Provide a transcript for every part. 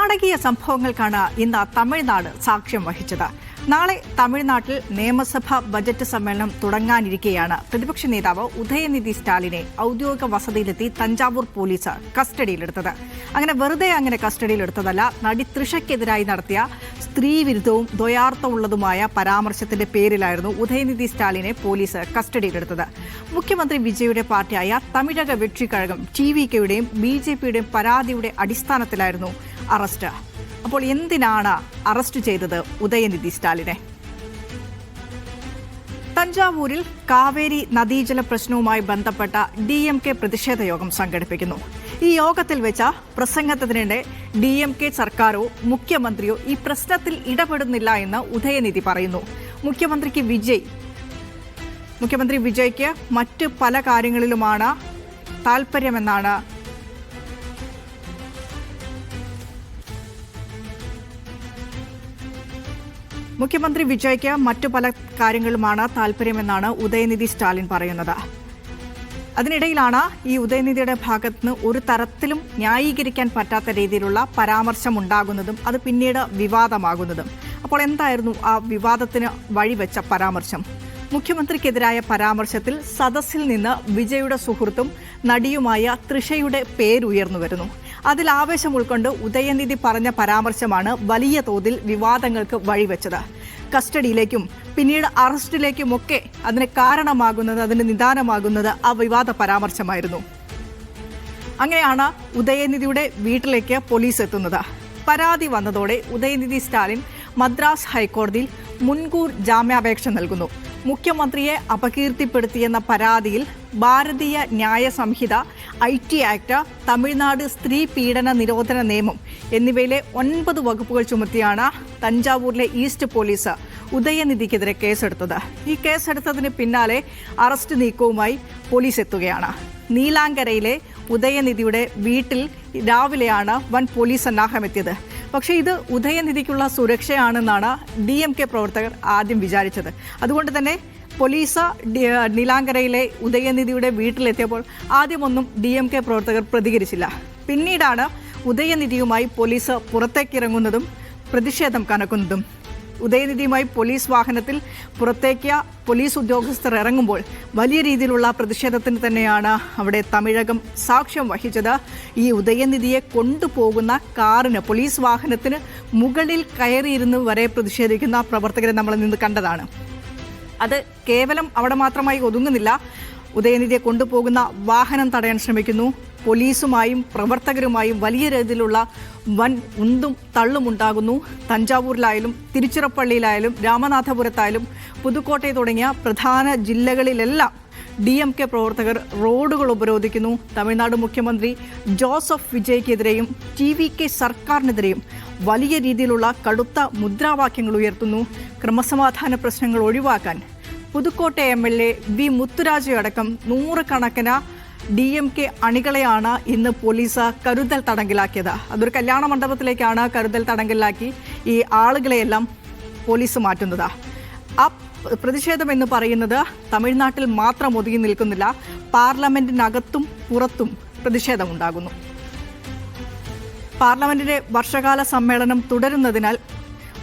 നാടകീയ സംഭവങ്ങൾക്കാണ് ഇന്ന് തമിഴ്നാട് സാക്ഷ്യം വഹിച്ചത്. നാളെ തമിഴ്നാട്ടിൽ നിയമസഭാ ബജറ്റ് സമ്മേളനം തുടങ്ങാനിരിക്കെയാണ് പ്രതിപക്ഷ നേതാവ് ഉദയനിധി സ്റ്റാലിനെ ഔദ്യോഗിക വസതിയിലെത്തി തഞ്ചാവൂർ പോലീസ് കസ്റ്റഡിയിലെടുത്തത്. അങ്ങനെ കസ്റ്റഡിയിലെടുത്തതല്ല, നടി തൃഷയ്ക്കെതിരായി നടത്തിയ സ്ത്രീവിരുദ്ധവും ദ്വയാർത്ഥമുള്ളതുമായ പരാമർശത്തിന്റെ പേരിലായിരുന്നു ഉദയനിധി സ്റ്റാലിനെ പോലീസ് കസ്റ്റഡിയിലെടുത്തത്. മുഖ്യമന്ത്രി വിജയുടെ പാർട്ടിയായ തമിഴക വെട്രിക്കഴകം TVKയുടെയും BJPയുടെയും പരാതിയുടെ അടിസ്ഥാനത്തിലായിരുന്നു അറസ്റ്റ്. അപ്പോൾ എന്തിനാണ് അറസ്റ്റ് ചെയ്തത് ഉദയനിധി സ്റ്റാലിനെ? തഞ്ചാവൂരിൽ കാവേരി നദീജല പ്രശ്നവുമായി ബന്ധപ്പെട്ട DMK പ്രതിഷേധ യോഗം സംഘടിപ്പിക്കുന്നു. ഈ യോഗത്തിൽ വെച്ച പ്രസംഗത്തിനിടെ DMK സർക്കാരോ മുഖ്യമന്ത്രിയോ ഈ പ്രശ്നത്തിൽ ഇടപെടുന്നില്ല എന്ന് ഉദയനിധി പറയുന്നു. മുഖ്യമന്ത്രി വിജയ്ക്ക് മറ്റ് പല കാര്യങ്ങളിലുമാണ് താല്പര്യമെന്നാണ് താല്പര്യമെന്നാണ് ഉദയനിധി സ്റ്റാലിൻ പറയുന്നത്. അതിനിടയിലാണ് ഈ ഉദയനിധിയുടെ ഭാഗത്തുനിന്ന് ഒരു തരത്തിലും ന്യായീകരിക്കാൻ പറ്റാത്ത രീതിയിലുള്ള പരാമർശം ഉണ്ടാകുന്നതും അത് പിന്നീട് വിവാദമാകുന്നതും. അപ്പോൾ എന്തായിരുന്നു ആ വിവാദത്തിന് വഴിവെച്ച പരാമർശം? മുഖ്യമന്ത്രിക്കെതിരായ പരാമർശത്തിൽ സദസ്സിൽ നിന്ന് വിജയുടെ സുഹൃത്തും നടിയുമായ തൃഷയുടെ പേരുയർന്നു വരുന്നു. അതിൽ ആവേശം ഉൾക്കൊണ്ട് ഉദയനിധി പറഞ്ഞ പരാമർശമാണ് വലിയ തോതിൽ വിവാദങ്ങൾക്ക് വഴിവെച്ചത്. കസ്റ്റഡിയിലേക്കും പിന്നീട് അറസ്റ്റിലേക്കുമൊക്കെ അതിന് നിദാനമാകുന്നത് ആ വിവാദ പരാമർശമായിരുന്നു. അങ്ങനെയാണ് ഉദയനിധിയുടെ വീട്ടിലേക്ക് പോലീസ് എത്തുന്നത്. പരാതി വന്നതോടെ ഉദയനിധി സ്റ്റാലിൻ മദ്രാസ് ഹൈക്കോടതിയിൽ മുൻകൂർ ജാമ്യാപേക്ഷ നൽകുന്നു. മുഖ്യമന്ത്രിയെ അപകീർത്തിപ്പെടുത്തിയെന്ന പരാതിയിൽ ഭാരതീയ ന്യായ സംഹിത, IT ആക്ട്, തമിഴ്നാട് സ്ത്രീ പീഡന നിരോധന നിയമം എന്നിവയിലെ 9 വകുപ്പുകൾ ചുമത്തിയാണ് തഞ്ചാവൂരിലെ ഈസ്റ്റ് പോലീസ് ഉദയനിധിക്കെതിരെ കേസെടുത്തത്. ഈ കേസെടുത്തതിന് പിന്നാലെ അറസ്റ്റ് നീക്കവുമായി പോലീസ് എത്തുകയാണ്. നീലാങ്കരയിലെ ഉദയനിധിയുടെ വീട്ടിൽ രാവിലെയാണ് വൻ പോലീസ് സന്നാഹം എത്തിയത്. പക്ഷേ ഇത് ഉദയനിധിക്കുള്ള സുരക്ഷയാണെന്നാണ് DMK പ്രവർത്തകർ ആദ്യം വിചാരിച്ചത്. അതുകൊണ്ട് തന്നെ പോലീസ് നീലാങ്കരയിലെ ഉദയനിധിയുടെ വീട്ടിലെത്തിയപ്പോൾ ആദ്യമൊന്നും DMK പ്രവർത്തകർ പ്രതികരിച്ചില്ല. പിന്നീടാണ് ഉദയനിധിയുമായി പോലീസ് പുറത്തേക്കിറങ്ങുന്നതും പ്രതിഷേധം കനക്കുന്നതും. ഉദയനിധിയുമായി പോലീസ് വാഹനത്തിൽ പുറത്തേക്ക് പോലീസ് ഉദ്യോഗസ്ഥർ ഇറങ്ങുമ്പോൾ വലിയ രീതിയിലുള്ള പ്രതിഷേധത്തിന് തന്നെയാണ് അവിടെ തമിഴകം സാക്ഷ്യം വഹിച്ചത്. ഈ ഉദയനിധിയെ കൊണ്ടുപോകുന്ന കാറിന്, പോലീസ് വാഹനത്തിന് മുകളിൽ കയറിയിരുന്ന് വരെ പ്രതിഷേധിക്കുന്ന പ്രവർത്തകരെ നമ്മൾ നിന്ന് കണ്ടതാണ്. അത് കേവലം അവിടെ മാത്രമായി ഒതുങ്ങുന്നില്ല. ഉദയനിധിയെ കൊണ്ടുപോകുന്ന വാഹനം തടയാൻ ശ്രമിക്കുന്നു. പോലീസുമായും പ്രവർത്തകരുമായും വലിയ രീതിയിലുള്ള വൻ ഉന്തും തള്ളുമുണ്ടാകുന്നു. തഞ്ചാവൂരിലായാലും തിരുച്ചിറപ്പള്ളിയിലായാലും രാമനാഥപുരത്തായാലും പുതുക്കോട്ടை തുടങ്ങിയ പ്രധാന ജില്ലകളിലെല്ലാം DMK പ്രവർത്തകർ റോഡുകൾ ഉപരോധിക്കുന്നു. തമിഴ്നാട് മുഖ്യമന്ത്രി ജോസഫ് വിജയ്ക്കെതിരെയും TVK സർക്കാരിനെതിരെയും വലിയ രീതിയിലുള്ള കടുത്ത മുദ്രാവാക്യങ്ങൾ ഉയർത്തുന്നു. ക്രമസമാധാന പ്രശ്നങ്ങൾ ഒഴിവാക്കാൻ പുതുക്കോട്ടை MLA V മുത്തുരാജ അടക്കം നൂറുകണക്കിന് DMK അണികളെയാണ് ഇന്ന് പോലീസ് കരുതൽ തടങ്കിലാക്കിയത്. അതൊരു കല്യാണ മണ്ഡപത്തിലേക്കാണ് കരുതൽ തടങ്കലിലാക്കി ഈ ആളുകളെയെല്ലാം പോലീസ് മാറ്റുന്നത്. ആ പ്രതിഷേധം എന്ന് പറയുന്നത് തമിഴ്നാട്ടിൽ മാത്രം ഒതുങ്ങി നിൽക്കുന്നില്ല. പാർലമെന്റിനകത്തും പുറത്തും പ്രതിഷേധമുണ്ടാകുന്നു. പാർലമെന്റിന്റെ വർഷകാല സമ്മേളനം തുടരുന്നതിനാൽ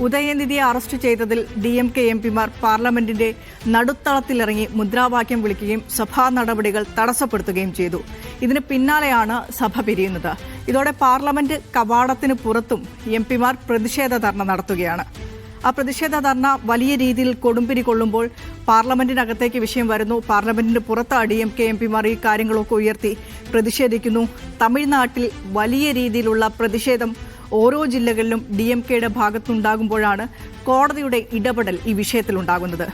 ഉദയനിധിയെ അറസ്റ്റ് ചെയ്തതിൽ DMK MPമാർ പാർലമെന്റിന്റെ നടുത്തളത്തിലിറങ്ങി മുദ്രാവാക്യം വിളിക്കുകയും സഭാ നടപടികൾ തടസ്സപ്പെടുത്തുകയും ചെയ്തു. ഇതിന് പിന്നാലെയാണ് സഭ പിരിയുന്നത്. ഇതോടെ പാർലമെന്റ് കവാടത്തിന് പുറത്തും MPമാർ പ്രതിഷേധ ധർണ നടത്തുകയാണ്. ആ പ്രതിഷേധ ധർണ വലിയ രീതിയിൽ കൊടുമ്പിരി കൊള്ളുമ്പോൾ പാർലമെന്റിനകത്തേക്ക് വിഷയം വരുന്നു. പാർലമെന്റിന് പുറത്ത് DMK MPമാർ ഈ കാര്യങ്ങളൊക്കെ ഉയർത്തി പ്രതിഷേധിക്കുന്നു. തമിഴ്നാട്ടിൽ വലിയ രീതിയിലുള്ള പ്രതിഷേധം ഓരോ ജില്ലകളിലും DMKയുടെ ഭാഗത്തുണ്ടാകുമ്പോഴാണ് കോടതിയുടെ ഇടപെടൽ ഈ വിഷയത്തിലുണ്ടാകുന്നത്.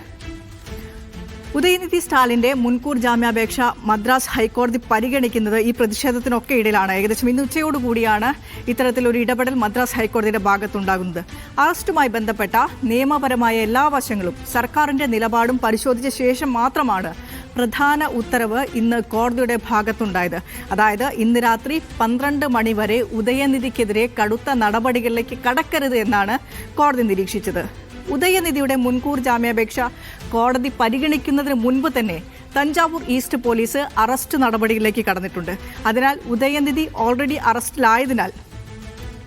ഉദയനിധി സ്റ്റാലിന്റെ മുൻകൂർ ജാമ്യാപേക്ഷ മദ്രാസ് ഹൈക്കോടതി പരിഗണിക്കുന്നത് ഈ പ്രതിഷേധത്തിനൊക്കെ ഇടയിലാണ്. ഏകദേശം ഇന്ന് ഉച്ചയോടുകൂടിയാണ് ഇത്തരത്തിലൊരു ഇടപെടൽ മദ്രാസ് ഹൈക്കോടതിയുടെ ഭാഗത്തുണ്ടാകുന്നത്. അറസ്റ്റുമായി ബന്ധപ്പെട്ട നിയമപരമായ എല്ലാ വശങ്ങളും സർക്കാരിന്റെ നിലപാടും പരിശോധിച്ച ശേഷം മാത്രമാണ് പ്രധാന ഉത്തരവ് ഇന്ന് കോടതിയുടെ ഭാഗത്തുണ്ടായത്. അതായത് ഇന്ന് രാത്രി 12 മണി വരെ ഉദയനിധിക്കെതിരെ കടുത്ത നടപടികളിലേക്ക് കടക്കരുത് എന്നാണ് കോടതി നിരീക്ഷിച്ചത്. ഉദയനിധിയുടെ മുൻകൂർ ജാമ്യാപേക്ഷ കോടതി പരിഗണിക്കുന്നതിന് മുൻപ് തന്നെ തഞ്ചാവൂർ ഈസ്റ്റ് പോലീസ് അറസ്റ്റ് നടപടിയിലേക്ക് കടന്നിട്ടുണ്ട്. അതിനാൽ ഉദയനിധി ഓൾറെഡി അറസ്റ്റിലായതിനാൽ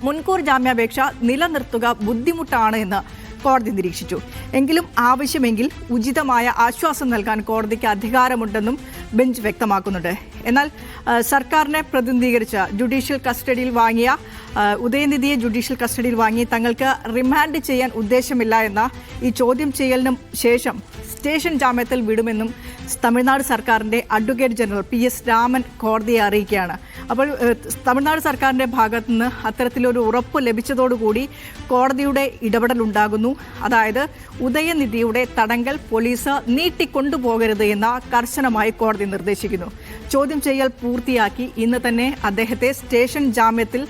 മുൻകൂർ ജാമ്യാപേക്ഷ നിലനിർത്തുക ബുദ്ധിമുട്ടാണ് എന്ന് കോടതി നിരീക്ഷിച്ചു. എങ്കിലും ആവശ്യമെങ്കിൽ ഉചിതമായ ആശ്വാസം നൽകാൻ കോടതിക്ക് അധികാരമുണ്ടെന്നും ബെഞ്ച് വ്യക്തമാക്കുന്നുണ്ട്. എന്നാൽ സർക്കാരിനെ പ്രതിനിധീകരിച്ച ജുഡീഷ്യൽ കസ്റ്റഡിയിൽ വാങ്ങിയ ഉദയനിധിയെ ജുഡീഷ്യൽ കസ്റ്റഡിയിൽ വാങ്ങി തങ്ങൾക്ക് റിമാൻഡ് ചെയ്യാൻ ഉദ്ദേശമില്ല എന്ന ഈ ചോദ്യം ചെയ്യലിനും ശേഷം സ്റ്റേഷൻ ജാമ്യത്തിൽ വിടുമെന്നും തമിഴ്നാട് സർക്കാരിൻ്റെ അഡ്വക്കേറ്റ് ജനറൽ PS രാമൻ കോടതിയെ അറിയിക്കുകയാണ്. അപ്പോൾ തമിഴ്നാട് സർക്കാരിൻ്റെ ഭാഗത്തു നിന്ന് അത്തരത്തിലൊരു ഉറപ്പ് ലഭിച്ചതോടുകൂടി കോടതിയുടെ ഇടപെടൽ ഉണ്ടാകുന്നു. അതായത് ഉദയനിധിയുടെ തടങ്കൽ പോലീസ് നീട്ടിക്കൊണ്ടുപോകരുത് എന്ന കർശനമായി കോടതി നിർദ്ദേശിക്കുന്നു. ചോദ്യം ചെയ്യൽ പൂർത്തിയാക്കി ഇന്ന് തന്നെ അദ്ദേഹത്തെ സ്റ്റേഷൻ ജാമ്യത്തിൽ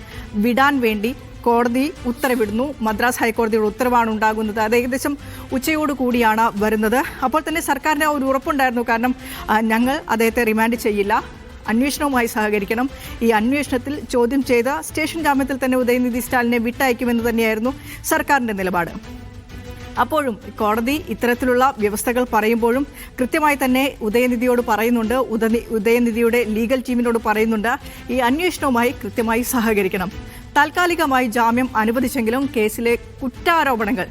വിടാൻ വേണ്ടി കോടതി ഉത്തരവിടുന്നു. മദ്രാസ് ഹൈക്കോടതിയുടെ ഉത്തരവാണ് ഉണ്ടാകുന്നത്. അത് ഏകദേശം ഉച്ചയോടുകൂടിയാണ് വരുന്നത്. അപ്പോൾ തന്നെ സർക്കാരിന് ഒരു ഉറപ്പുണ്ടായിരുന്നു. കാരണം ഞങ്ങൾ അദ്ദേഹത്തെ റിമാൻഡ് ചെയ്യില്ല, അന്വേഷണവുമായി സഹകരിക്കണം. ഈ അന്വേഷണത്തിൽ ചോദ്യം ചെയ്ത സ്റ്റേഷൻ ജാമ്യത്തിൽ തന്നെ ഉദയനിധി സ്റ്റാലിനെ വിട്ടയക്കുമെന്ന് തന്നെയായിരുന്നു സർക്കാരിൻ്റെ നിലപാട്. അപ്പോഴും കോടതി ഇത്തരത്തിലുള്ള വ്യവസ്ഥകൾ പറയുമ്പോഴും കൃത്യമായി തന്നെ ഉദയനിധിയോട് പറയുന്നുണ്ട്, ഉദയനിധിയുടെ ലീഗൽ ടീമിനോട് പറയുന്നുണ്ട്, ഈ അന്വേഷണവുമായി കൃത്യമായി സഹകരിക്കണം. താൽക്കാലികമായി ജാമ്യം അനുവദിച്ചെങ്കിലും കേസിലെ കുറ്റാരോപണങ്ങൾ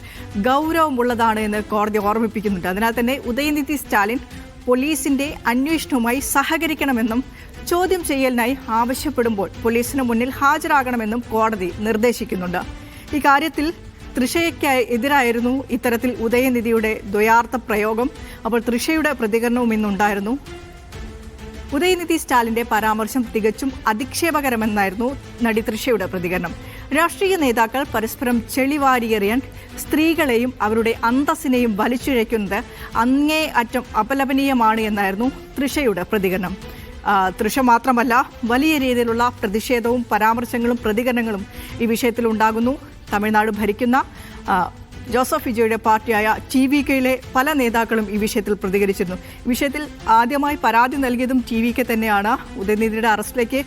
ഗൗരവമുള്ളതാണ് എന്ന് കോടതി ഓർമ്മിപ്പിക്കുന്നുണ്ട്. അതിനാൽ തന്നെ ഉദയനിധി സ്റ്റാലിൻ പോലീസിന്റെ അന്വേഷണവുമായി സഹകരിക്കണമെന്നും ചോദ്യം ചെയ്യലിനായി ആവശ്യപ്പെടുമ്പോൾ പോലീസിന് മുന്നിൽ ഹാജരാകണമെന്നും കോടതി നിർദ്ദേശിക്കുന്നുണ്ട്. ഈ കാര്യത്തിൽ തൃഷയ്ക്ക് എതിരായിരുന്നു ഇത്തരത്തിൽ ഉദയനിധിയുടെ ദ്വയാർത്ഥ പ്രയോഗം. അപ്പോൾ തൃഷയുടെ പ്രതികരണവും ഇന്നുണ്ടായിരുന്നു. ഉദയനിധി സ്റ്റാലിന്റെ പരാമർശം തികച്ചും അധിക്ഷേപകരമെന്നായിരുന്നു നടി തൃഷയുടെ പ്രതികരണം. രാഷ്ട്രീയ നേതാക്കൾ പരസ്പരം ചെളിവാരിയെറിയാൻ സ്ത്രീകളെയും അവരുടെ അന്തസ്സിനെയും വലിച്ചിഴയ്ക്കുന്നത് അങ്ങേ അറ്റം അപലപനീയമാണ് എന്നായിരുന്നു തൃഷയുടെ പ്രതികരണം. തൃഷ മാത്രമല്ല, വലിയ രീതിയിലുള്ള പ്രതിഷേധവും പരാമർശങ്ങളും പ്രതികരണങ്ങളും ഈ വിഷയത്തിൽ ഉണ്ടാകുന്നു. തമിഴ്നാട് ഭരിക്കുന്ന ജോസഫ് വിജയുടെ പാർട്ടിയായ TVKയിലെ പല നേതാക്കളും ഈ വിഷയത്തിൽ പ്രതികരിച്ചിരുന്നു. ഈ വിഷയത്തിൽ ആദ്യമായി പരാതി നൽകിയതും TVK തന്നെയാണ്. ഉദയനിധിയുടെ അറസ്റ്റിലേക്ക്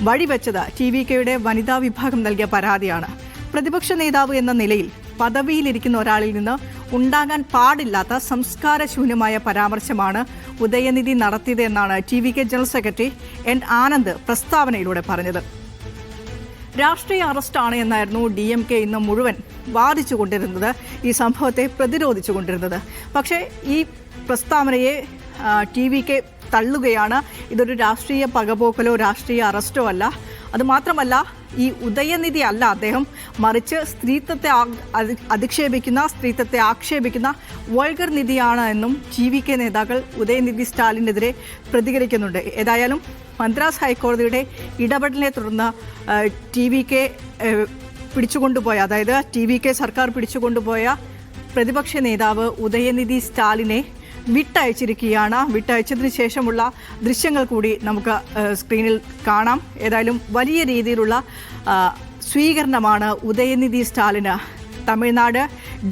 വഴിവെച്ചത് TVKയുടെ വനിതാ വിഭാഗം നൽകിയ പരാതിയാണ്. പ്രതിപക്ഷ നേതാവ് എന്ന നിലയിൽ പദവിയിലിരിക്കുന്ന ഒരാളിൽ നിന്ന് ഉണ്ടാകാൻ പാടില്ലാത്ത സംസ്കാരശൂന്യമായ പരാമർശമാണ് ഉദയനിധി നടത്തിയത് എന്നാണ് TVK general secretary N Anand പ്രസ്താവനയിലൂടെ പറഞ്ഞത്. രാഷ്ട്രീയ അറസ്റ്റാണ് എന്നായിരുന്നു DMK ഇന്ന് മുഴുവൻ വാദിച്ചുകൊണ്ടിരുന്നത്, ഈ സംഭവത്തെ പ്രതിരോധിച്ചുകൊണ്ടിരുന്നത്. പക്ഷേ ഈ പ്രസ്താവനയെ TVK തള്ളുകയാണ്. ഇതൊരു രാഷ്ട്രീയ പകപോക്കലോ രാഷ്ട്രീയ അറസ്റ്റോ അല്ല. അതുമാത്രമല്ല, ഈ ഉദയനിധി അല്ല അദ്ദേഹം, മറിച്ച് സ്ത്രീത്വത്തെ അധിക്ഷേപിക്കുന്ന, സ്ത്രീത്വത്തെ ആക്ഷേപിക്കുന്ന വൾഗർ നിധിയാണ് എന്നും TVK നേതാക്കൾ ഉദയനിധി സ്റ്റാലിനെതിരെ പ്രതികരിക്കുന്നുണ്ട്. ഏതായാലും മദ്രാസ് ഹൈക്കോടതിയുടെ ഇടപെടലിനെ തുടർന്ന് TVK പിടിച്ചുകൊണ്ടുപോയ, അതായത് TVK സർക്കാർ പിടിച്ചുകൊണ്ടുപോയ പ്രതിപക്ഷ നേതാവ് ഉദയനിധി സ്റ്റാലിനെ വിട്ടയച്ചിരിക്കുകയാണ്. വിട്ടയച്ചതിന് ശേഷമുള്ള ദൃശ്യങ്ങൾ കൂടി നമുക്ക് സ്ക്രീനിൽ കാണാം. ഏതായാലും വലിയ രീതിയിലുള്ള സ്വീകരണമാണ് ഉദയനിധി സ്റ്റാലിന്. തമിഴ്നാട്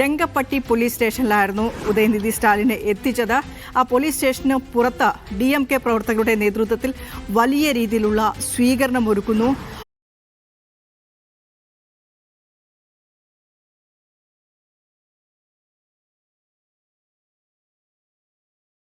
ഡെങ്കപ്പട്ടി പോലീസ് സ്റ്റേഷനിലായിരുന്നു ഉദയനിധി സ്റ്റാലിനെ എത്തിച്ചത്. ആ പോലീസ് സ്റ്റേഷന് പുറത്ത് DMK പ്രവർത്തകരുടെ നേതൃത്വത്തിൽ വലിയ രീതിയിലുള്ള സ്വീകരണം ഒരുക്കുന്നു.